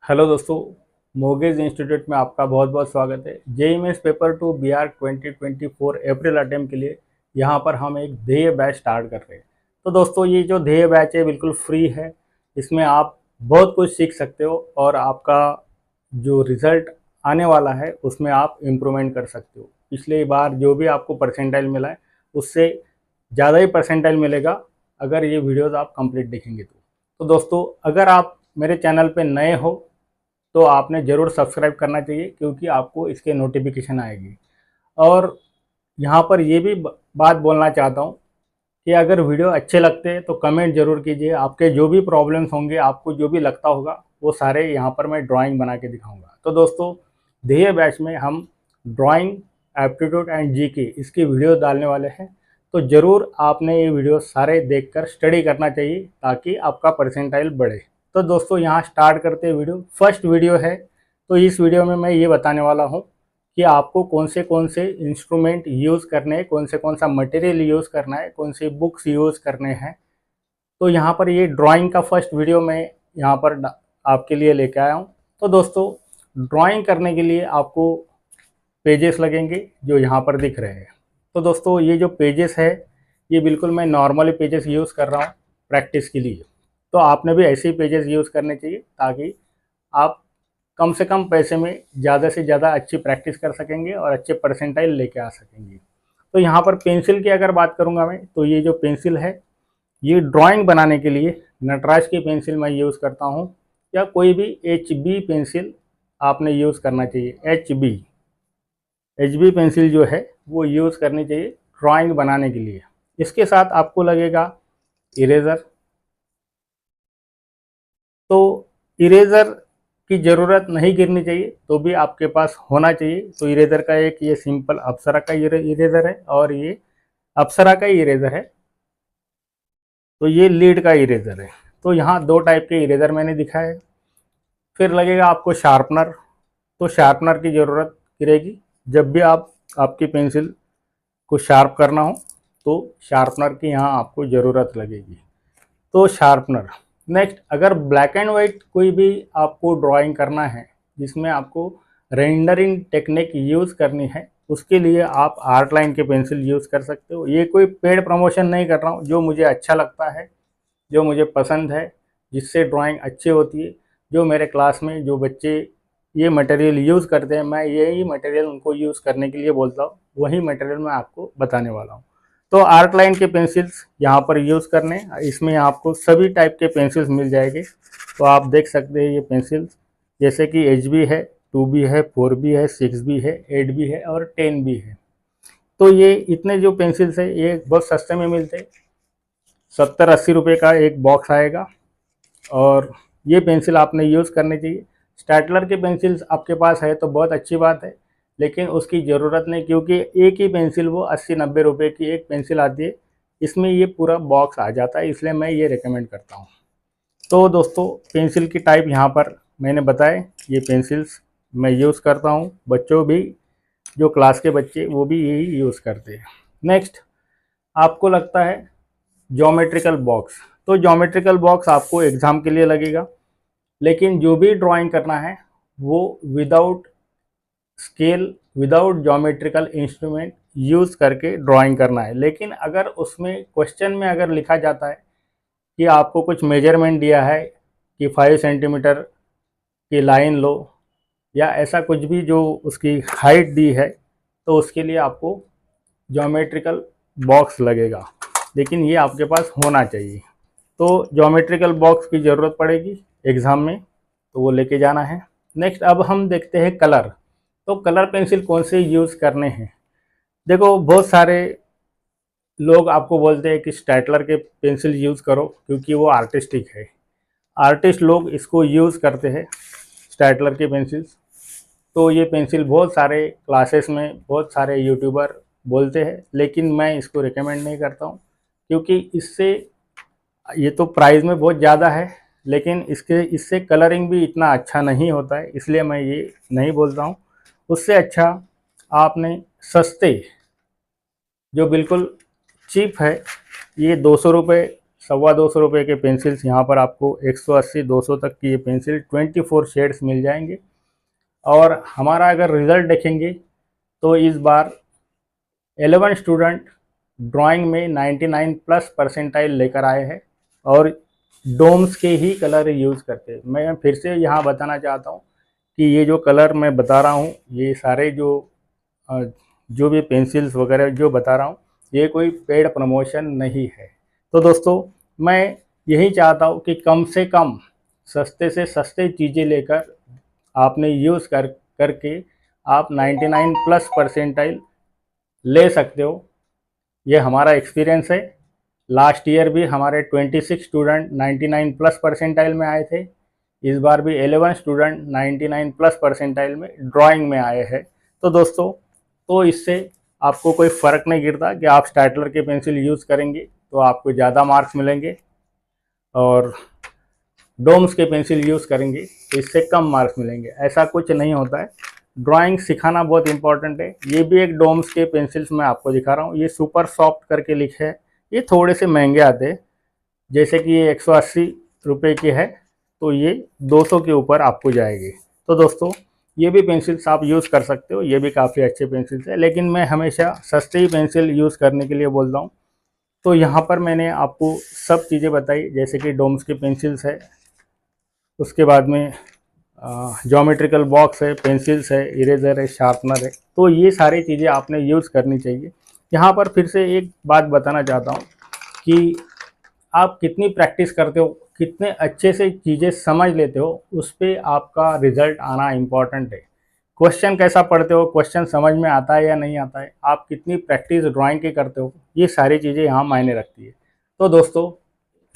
Hello दोस्तों, मोगेज institute में आपका बहुत बहुत स्वागत है। JEE mains paper 2 Bihar 2024 April attempt के लिए यहाँ पर हम एक ध्येय बैच स्टार्ट कर रहे हैं। तो दोस्तों, ये जो ध्येय बैच है बिल्कुल फ्री है। इसमें आप बहुत कुछ सीख सकते हो और आपका जो रिज़ल्ट आने वाला है उसमें आप इम्प्रूवमेंट कर सकते हो। पिछले बार जो भी आपको परसेंटाइल मिला है उससे ज़्यादा ही परसेंटाइल मिलेगा अगर ये वीडियोज़ आप कंप्लीट देखेंगे तो दोस्तों, अगर आप मेरे चैनल पे नए हो तो आपने ज़रूर सब्सक्राइब करना चाहिए, क्योंकि आपको इसके नोटिफिकेशन आएगी। और यहाँ पर ये भी बात बोलना चाहता हूँ कि अगर वीडियो अच्छे लगते हैं तो कमेंट ज़रूर कीजिए। आपके जो भी प्रॉब्लम्स होंगे, आपको जो भी लगता होगा, वो सारे यहाँ पर मैं ड्राइंग बना के दिखाऊंगा। तो दोस्तों, ध्येय बैच में हम ड्राइंग, एप्टीट्यूड एंड जीके इसकी वीडियो डालने वाले हैं। तो ज़रूर आपने ये वीडियो सारे देखकर स्टडी करना चाहिए ताकि आपका परसेंटाइल बढ़े। तो दोस्तों, यहाँ स्टार्ट करते हैं वीडियो। फर्स्ट वीडियो है, तो इस वीडियो में मैं ये बताने वाला हूँ कि आपको कौन से इंस्ट्रूमेंट यूज़ करने हैं, कौन सा मटेरियल यूज़ करना है, कौन सी बुक्स यूज़ करने हैं। तो यहाँ पर ये ड्राइंग का फर्स्ट वीडियो मैं यहाँ पर आपके लिए लेके आया हूँ। तो दोस्तों, ड्राइंग करने के लिए आपको पेजेस लगेंगे जो यहाँ पर दिख रहे हैं। तो दोस्तों, ये जो पेजेस है ये बिल्कुल मैं नॉर्मली पेजेस यूज़ कर रहा हूँ प्रैक्टिस के लिए। तो आपने भी ऐसे ही पेजेस यूज़ करने चाहिए ताकि आप कम से कम पैसे में ज़्यादा से ज़्यादा अच्छी प्रैक्टिस कर सकेंगे और अच्छे परसेंटाइल लेके आ सकेंगे। तो यहाँ पर पेंसिल की अगर बात करूँगा मैं, तो ये जो पेंसिल है ये ड्राइंग बनाने के लिए नटराज की पेंसिल मैं यूज़ करता हूँ, या कोई भी HB पेंसिल आपने यूज़ करना चाहिए। HB पेंसिल जो है वो यूज़ करनी चाहिए ड्राइंग बनाने के लिए। इसके साथ आपको लगेगा इरेज़र। तो इरेज़र की ज़रूरत नहीं गिरनी चाहिए, तो भी आपके पास होना चाहिए। तो इरेज़र का एक ये सिंपल अप्सरा का इरेज़र है और ये अप्सरा का इरेज़र है। तो ये लीड का इरेज़र है। तो यहाँ दो टाइप के इरेज़र मैंने दिखाए। फिर लगेगा आपको शार्पनर। तो शार्पनर की ज़रूरत गिरेगी जब भी आपकी पेंसिल को शार्प करना हो, तो शार्पनर की यहाँ आपको ज़रूरत लगेगी। तो शार्पनर। नेक्स्ट, अगर ब्लैक एंड वाइट कोई भी आपको ड्राइंग करना है जिसमें आपको रेंडरिंग टेक्निक यूज़ करनी है, उसके लिए आप आर्ट लाइन के पेंसिल यूज़ कर सकते हो। ये कोई पेड प्रमोशन नहीं कर रहा हूँ, जो मुझे अच्छा लगता है, जो मुझे पसंद है, जिससे ड्राइंग अच्छी होती है। जो मेरे क्लास में जो बच्चे ये मटेरियल यूज़ करते हैं, मैं यही मटेरियल उनको यूज़ करने के लिए बोलता हूँ। वही मटेरियल मैं आपको बताने वाला हूँ। तो आर्ट लाइन के पेंसिल्स यहाँ पर यूज़ करने, इसमें आपको सभी टाइप के पेंसिल्स मिल जाएंगे। तो आप देख सकते हैं ये पेंसिल्स, जैसे कि HB है, 2B है, 4B है, 6B है, 8B है और 10B है। तो ये इतने जो पेंसिल्स है ये बहुत सस्ते में मिलते हैं। 70-80 रुपये का एक बॉक्स आएगा और ये पेंसिल आपने यूज़ करनी चाहिए। स्टैडलर के पेंसिल्स आपके पास है तो बहुत अच्छी बात है, लेकिन उसकी ज़रूरत नहीं, क्योंकि एक ही पेंसिल वो 80-90 रुपये की एक पेंसिल आती है। इसमें ये पूरा बॉक्स आ जाता है, इसलिए मैं ये रिकमेंड करता हूँ। तो दोस्तों, पेंसिल की टाइप यहाँ पर मैंने बताए। ये पेंसिल्स मैं यूज़ करता हूँ, बच्चों भी, जो क्लास के बच्चे वो भी यही यूज़ करते हैं। नेक्स्ट, आपको लगता है ज्योमेट्रिकल बॉक्स। तो ज्योमेट्रिकल बॉक्स आपको एग्ज़ाम के लिए लगेगा, लेकिन जो भी ड्राइंग करना है वो without scale, without geometrical instrument use करके ड्राइंग करना है। लेकिन अगर उसमें क्वेश्चन में अगर लिखा जाता है कि आपको कुछ मेजरमेंट दिया है कि 5 सेंटीमीटर की लाइन लो, या ऐसा कुछ भी जो उसकी हाइट दी है, तो उसके लिए आपको ज्योमेट्रिकल बॉक्स लगेगा, लेकिन ये आपके पास होना चाहिए। तो ज्योमेट्रिकल बॉक्स की ज़रूरत पड़ेगी एग्ज़ाम में, तो वो लेके जाना है। नेक्स्ट, अब हम देखते हैं कलर। तो कलर पेंसिल कौन से यूज़ करने हैं। देखो, बहुत सारे लोग आपको बोलते हैं कि स्टेटलर के पेंसिल यूज़ करो क्योंकि वो आर्टिस्टिक है। आर्टिस्ट लोग इसको यूज़ करते हैं, स्टेटलर के पेंसिल्स। तो ये पेंसिल बहुत सारे क्लासेस में बहुत सारे यूट्यूबर बोलते हैं, लेकिन मैं इसको रिकमेंड नहीं करता हूँ, क्योंकि इससे ये तो प्राइस में बहुत ज़्यादा है, लेकिन इससे कलरिंग भी इतना अच्छा नहीं होता है, इसलिए मैं ये नहीं बोलता हूँ। उससे अच्छा आपने सस्ते, जो बिल्कुल चीप है, ये 200 रुपये, 250 रुपये के पेंसिल्स यहाँ पर आपको 180 200 तक की ये पेंसिल 24 शेड्स मिल जाएंगे। और हमारा अगर रिज़ल्ट देखेंगे तो इस बार 11 स्टूडेंट ड्राइंग में 99 प्लस परसेंटाइल लेकर आए हैं, और डोम्स के ही कलर यूज़ करते हैं। मैं फिर से यहाँ बताना चाहता हूँ कि ये जो कलर मैं बता रहा हूँ, ये सारे जो भी पेंसिल्स वगैरह जो बता रहा हूँ, ये कोई पेड प्रमोशन नहीं है। तो दोस्तों, मैं यही चाहता हूँ कि कम से कम सस्ते से सस्ते चीज़ें लेकर आपने यूज़ करके आप 99 प्लस परसेंटाइल ले सकते हो। ये हमारा एक्सपीरियंस है। लास्ट ईयर भी हमारे 26 स्टूडेंट 99 प्लस परसेंटाइल में आए थे। इस बार भी 11 स्टूडेंट 99 प्लस परसेंटाइल में ड्राइंग में आए हैं। तो दोस्तों, तो इससे आपको कोई फ़र्क नहीं गिरता कि आप स्टैडलर के पेंसिल यूज़ करेंगे तो आपको ज़्यादा मार्क्स मिलेंगे, और डोम्स के पेंसिल यूज़ करेंगे तो इससे कम मार्क्स मिलेंगे। ऐसा कुछ नहीं होता है। ड्राइंग सिखाना बहुत इंपॉर्टेंट है। ये भी एक डोम्स के पेंसिल्स मैं आपको दिखा रहा हूँ। ये सुपर सॉफ्ट करके लिखे है। ये थोड़े से महंगे आते हैं, जैसे कि ये 180 रुपये की है, तो ये 200 के ऊपर आपको जाएगी। तो दोस्तों, ये भी पेंसिल्स आप यूज़ कर सकते हो। ये भी काफ़ी अच्छे पेंसिल्स है, लेकिन मैं हमेशा सस्ते ही पेंसिल यूज़ करने के लिए बोलता हूँ। तो यहाँ पर मैंने आपको सब चीज़ें बताई, जैसे कि डोम्स के पेंसिल्स है, उसके बाद में ज्योमेट्रिकल बॉक्स है, पेंसिल्स है, इरेज़र है, शार्पनर है। तो ये सारी चीज़ें आपने यूज़ करनी चाहिए। यहाँ पर फिर से एक बात बताना चाहता हूँ कि आप कितनी प्रैक्टिस करते हो, कितने अच्छे से चीज़ें समझ लेते हो, उस पर आपका रिजल्ट आना इम्पॉर्टेंट है। क्वेश्चन कैसा पढ़ते हो, क्वेश्चन समझ में आता है या नहीं आता है, आप कितनी प्रैक्टिस ड्राइंग की करते हो, ये सारी चीज़ें यहाँ मायने रखती है। तो दोस्तों,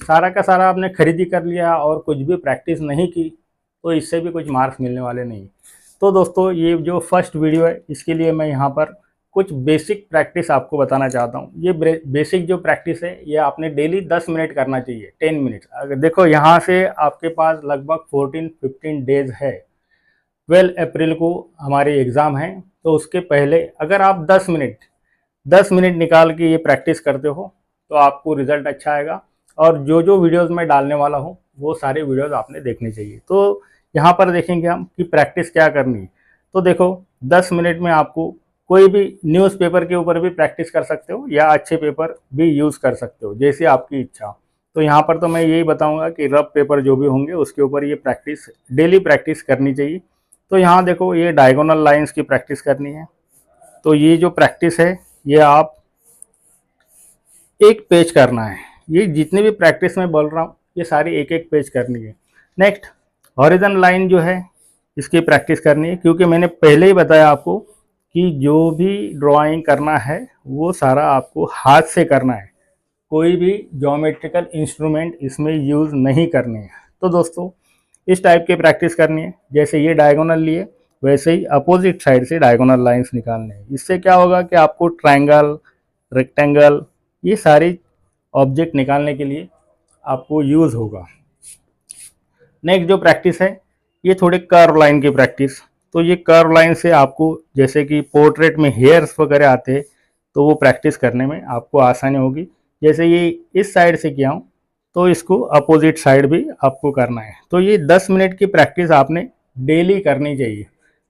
सारा का सारा आपने खरीदी कर लिया और कुछ भी प्रैक्टिस नहीं की, तो इससे भी कुछ मार्क्स मिलने वाले नहीं। तो दोस्तों, ये जो फर्स्ट वीडियो है, इसके लिए मैं यहाँ पर कुछ बेसिक प्रैक्टिस आपको बताना चाहता हूँ। ये बेसिक जो प्रैक्टिस है, ये आपने डेली 10 मिनट करना चाहिए, 10 मिनट। अगर देखो, यहाँ से आपके पास लगभग 14-15 डेज है। 12 अप्रैल को हमारे एग्ज़ाम है, तो उसके पहले अगर आप 10 मिनट निकाल के ये प्रैक्टिस करते हो, तो आपको रिज़ल्ट अच्छा आएगा। और जो जो वीडियोस मैं डालने वाला हूँ, वो सारे वीडियोस आपने देखने चाहिए। तो यहाँ पर देखेंगे हम कि प्रैक्टिस क्या करनी है। तो देखो, 10 मिनट में आपको कोई भी न्यूज़पेपर के ऊपर भी प्रैक्टिस कर सकते हो, या अच्छे पेपर भी यूज़ कर सकते हो, जैसे आपकी इच्छा। तो यहाँ पर तो मैं यही बताऊँगा कि रफ पेपर जो भी होंगे, उसके ऊपर ये प्रैक्टिस, डेली प्रैक्टिस करनी चाहिए। तो यहाँ देखो, ये डायगोनल लाइन्स की प्रैक्टिस करनी है। तो ये जो प्रैक्टिस है, ये आप एक पेज करना है। ये जितनी भी प्रैक्टिस मैं बोल रहा हूँ, ये सारी एक एक पेज करनी है। नेक्स्ट, हॉरिजन लाइन जो है, इसकी प्रैक्टिस करनी है, क्योंकि मैंने पहले ही बताया आपको कि जो भी ड्राइंग करना है, वो सारा आपको हाथ से करना है। कोई भी ज्योमेट्रिकल इंस्ट्रूमेंट इसमें यूज़ नहीं करने हैं। तो दोस्तों, इस टाइप की प्रैक्टिस करनी है। जैसे ये डायगोनल लिए, वैसे ही अपोजिट साइड से डायगोनल लाइंस निकालने हैं। इससे क्या होगा कि आपको ट्रायंगल, रेक्टेंगल, ये सारी ऑब्जेक्ट निकालने के लिए आपको यूज़ होगा। नेक्स्ट जो प्रैक्टिस है, ये थोड़े कर्व लाइन की प्रैक्टिस। तो ये कर्व लाइन से आपको, जैसे कि पोर्ट्रेट में हेयर्स वगैरह आते हैं, तो वो प्रैक्टिस करने में आपको आसानी होगी। जैसे ये इस साइड से किया हूँ, तो इसको अपोजिट साइड भी आपको करना है। तो ये 10 मिनट की प्रैक्टिस आपने डेली करनी चाहिए।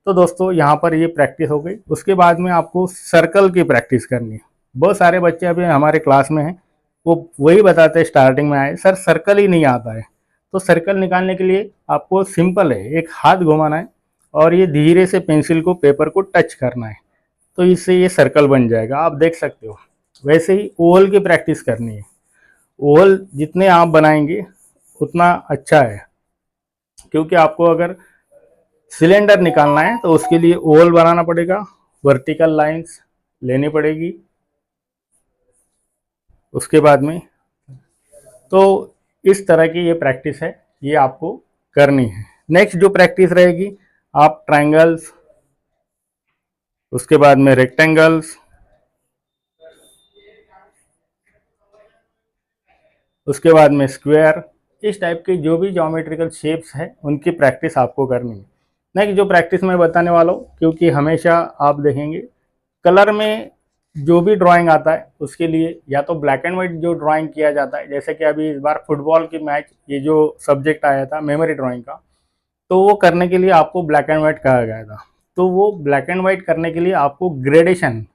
तो दोस्तों, यहाँ पर ये प्रैक्टिस हो गई। उसके बाद में आपको सर्कल की प्रैक्टिस करनी है। बहुत सारे बच्चे अभी हमारे क्लास में हैं, वो वही बताते हैं स्टार्टिंग में आए, सर सर्कल ही नहीं आता है। तो सर्कल निकालने के लिए आपको सिंपल है, एक हाथ घुमाना है और ये धीरे से पेंसिल को, पेपर को टच करना है, तो इससे ये सर्कल बन जाएगा। आप देख सकते हो। वैसे ही ओवल की प्रैक्टिस करनी है। ओवल जितने आप बनाएंगे उतना अच्छा है, क्योंकि आपको अगर सिलेंडर निकालना है तो उसके लिए ओवल बनाना पड़ेगा, वर्टिकल लाइंस लेनी पड़ेगी। उसके बाद में तो इस तरह की ये प्रैक्टिस है, ये आपको करनी है। नेक्स्ट जो प्रैक्टिस रहेगी, आप ट्रायंगल्स, उसके बाद में रेक्टेंगल्स, उसके बाद में स्क्वायर, इस टाइप के जो भी ज्योमेट्रिकल शेप्स है उनकी प्रैक्टिस आपको करनी है। नेक्स्ट जो प्रैक्टिस मैं बताने वाला हूँ, क्योंकि हमेशा आप देखेंगे कलर में जो भी ड्राइंग आता है उसके लिए या तो ब्लैक एंड वाइट जो ड्राइंग किया जाता है, जैसे कि अभी इस बार फुटबॉल की मैच ये जो सब्जेक्ट आया था मेमोरी ड्राइंग का, तो वो करने के लिए आपको ब्लैक एंड वाइट कहा गया था। तो वो ब्लैक एंड वाइट करने के लिए आपको ग्रेडेशन,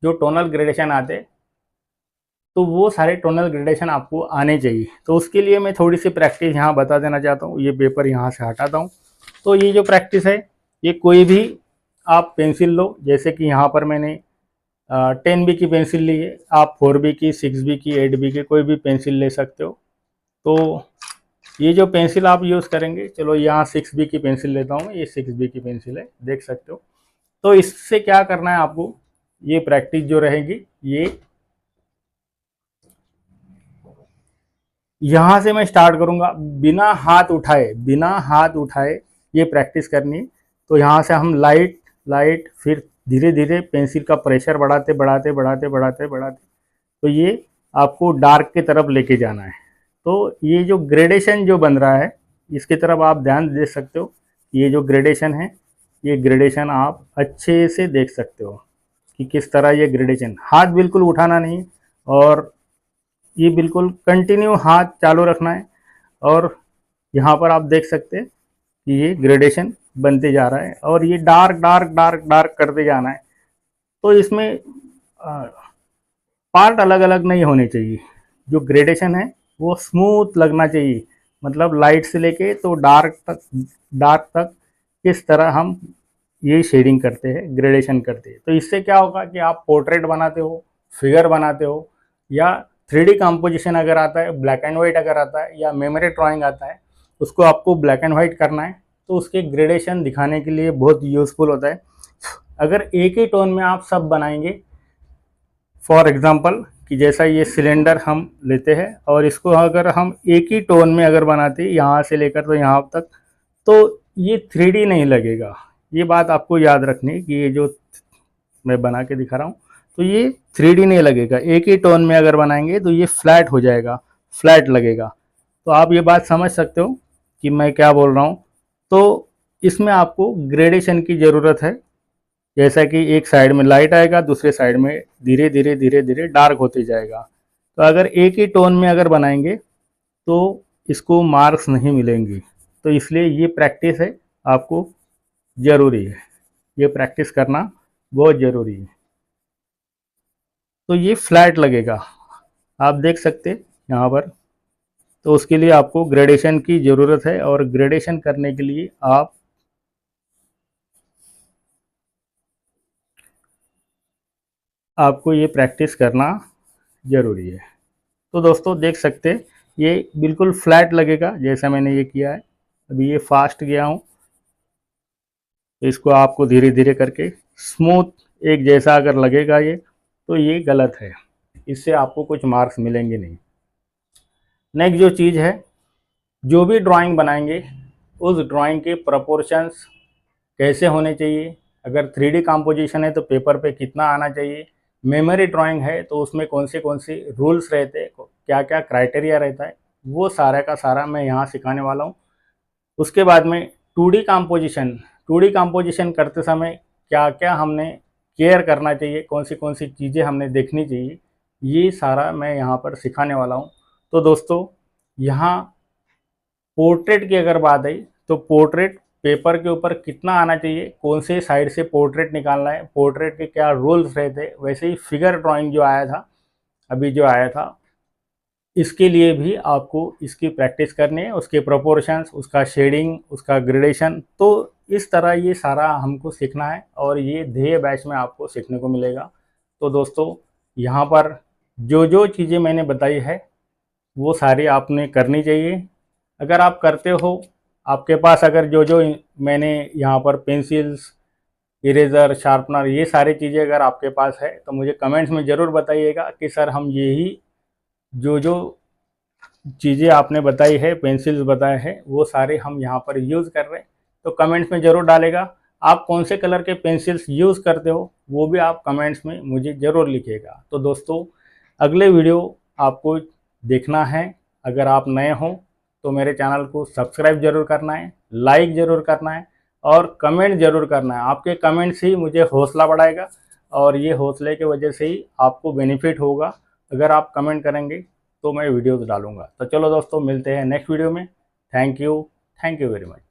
जो टोनल ग्रेडेशन आते, तो वो सारे टोनल ग्रेडेशन आपको आने चाहिए। तो उसके लिए मैं थोड़ी सी प्रैक्टिस यहाँ बता देना चाहता हूँ। ये पेपर यहाँ से हटाता हूँ। तो ये जो प्रैक्टिस है, ये कोई भी आप पेंसिल लो, जैसे कि यहाँ पर मैंने 10B की पेंसिल ली है, आप 4B की, 6B की, 8B की कोई भी पेंसिल ले सकते हो। तो ये जो पेंसिल आप यूज़ करेंगे, चलो यहाँ 6B की पेंसिल लेता हूँ, ये 6B की पेंसिल है, देख सकते हो। तो इससे क्या करना है आपको, ये प्रैक्टिस जो रहेगी, ये यहाँ से मैं स्टार्ट करूँगा बिना हाथ उठाए ये प्रैक्टिस करनी है। तो यहाँ से हम लाइट लाइट, फिर धीरे धीरे पेंसिल का प्रेशर बढ़ाते बढ़ाते बढ़ाते बढ़ाते बढ़ाते, तो ये आपको डार्क की तरफ लेके जाना है। तो ये जो ग्रेडेशन जो बन रहा है, इसकी तरफ आप ध्यान दे सकते हो। ये जो ग्रेडेशन है, ये ग्रेडेशन आप अच्छे से देख सकते हो कि किस तरह ये ग्रेडेशन, हाथ बिल्कुल उठाना नहीं और ये बिल्कुल कंटिन्यू हाथ चालू रखना है। और यहाँ पर आप देख सकते हैं कि ये ग्रेडेशन बनते जा रहा है और ये डार्क डार्क डार्क डार्क करते जाना है। तो इसमें पार्ट अलग अलग नहीं होने चाहिए, जो ग्रेडेशन है वो स्मूथ लगना चाहिए। मतलब लाइट से लेके तो डार्क तक किस तरह हम ये शेडिंग करते हैं, ग्रेडेशन करते हैं। तो इससे क्या होगा कि आप पोर्ट्रेट बनाते हो, फिगर बनाते हो, या 3D कंपोजिशन अगर आता है, ब्लैक एंड वाइट अगर आता है, या मेमोरी ड्राइंग आता है, उसको आपको ब्लैक एंड वाइट करना है, तो उसके ग्रेडेशन दिखाने के लिए बहुत यूज़फुल होता है। अगर एक ही टोन में आप सब बनाएंगे, फॉर एग्जांपल कि जैसा ये सिलेंडर हम लेते हैं और इसको अगर हम एक ही टोन में अगर बनाते हैं यहाँ से लेकर तो यहाँ तक, तो ये 3D नहीं लगेगा। ये बात आपको याद रखनी है कि ये जो मैं बना के दिखा रहा हूँ, तो ये 3D नहीं लगेगा। एक ही टोन में अगर बनाएंगे तो ये फ्लैट हो जाएगा, फ्लैट लगेगा। तो आप ये बात समझ सकते हो कि मैं क्या बोल रहा हूँ। तो इसमें आपको ग्रेडेशन की ज़रूरत है, जैसा कि एक साइड में लाइट आएगा, दूसरे साइड में धीरे धीरे धीरे धीरे डार्क होते जाएगा। तो अगर एक ही टोन में अगर बनाएंगे तो इसको मार्क्स नहीं मिलेंगे। तो इसलिए ये प्रैक्टिस है, आपको ज़रूरी है, ये प्रैक्टिस करना बहुत ज़रूरी है। तो ये फ्लैट लगेगा, आप देख सकते यहाँ पर। तो उसके लिए आपको ग्रेडेशन की ज़रूरत है और ग्रेडेशन करने के लिए आपको ये प्रैक्टिस करना ज़रूरी है। तो दोस्तों देख सकते ये बिल्कुल फ्लैट लगेगा जैसा मैंने ये किया है। अभी ये फास्ट गया हूँ, तो इसको आपको धीरे धीरे करके स्मूथ एक जैसा अगर लगेगा ये, तो ये गलत है, इससे आपको कुछ मार्क्स मिलेंगे नहीं। नेक्स्ट जो चीज़ है, जो भी ड्राइंग बनाएंगे उस ड्राइंग के प्रोपोर्शंस कैसे होने चाहिए। अगर 3D कंपोजिशन है तो पेपर पे कितना आना चाहिए, मेमोरी ड्राइंग है तो उसमें कौन से रूल्स रहते हैं, क्या क्या क्राइटेरिया रहता है, वो सारा का सारा मैं यहाँ सिखाने वाला हूँ। उसके बाद में 2D कंपोजिशन करते समय क्या क्या हमने केयर करना चाहिए, कौन सी चीज़ें हमने देखनी चाहिए, ये सारा मैं यहाँ पर सिखाने वाला हूँ। तो दोस्तों यहाँ पोर्ट्रेट की अगर बात आई तो पोर्ट्रेट पेपर के ऊपर कितना आना चाहिए, कौन से साइड से पोर्ट्रेट निकालना है, पोर्ट्रेट के क्या रूल्स रहते हैं, वैसे ही फिगर ड्राइंग जो आया था, अभी जो आया था, इसके लिए भी आपको इसकी प्रैक्टिस करनी है, उसके प्रोपोर्शंस, उसका शेडिंग, उसका ग्रेडेशन। तो इस तरह ये सारा हमको सीखना है और ये ध्येय बैच में आपको सीखने को मिलेगा। तो दोस्तों यहाँ पर जो चीज़ें मैंने बताई है वो सारी आपने करनी चाहिए। अगर आप करते हो, आपके पास अगर जो मैंने यहाँ पर पेंसिल्स, इरेज़र, शार्पनर, ये सारी चीज़ें अगर आपके पास है तो मुझे कमेंट्स में ज़रूर बताइएगा कि सर हम यही जो चीज़ें आपने बताई है, पेंसिल्स बताए हैं, वो सारे हम यहाँ पर यूज़ कर रहे हैं। तो कमेंट्स में ज़रूर डालेगा। आप कौन से कलर के पेंसिल्स यूज़ करते हो वो भी आप कमेंट्स में मुझे ज़रूर लिखिएगा। तो दोस्तों अगले वीडियो आपको देखना है अगर आप नए हों तो मेरे चैनल को सब्सक्राइब जरूर करना है, लाइक ज़रूर करना है और कमेंट ज़रूर करना है। आपके कमेंट्स ही मुझे हौसला बढ़ाएगा और ये हौसले की वजह से ही आपको बेनिफिट होगा। अगर आप कमेंट करेंगे तो मैं वीडियोज़ डालूँगा। तो चलो दोस्तों, मिलते हैं नेक्स्ट वीडियो में। Thank you very much.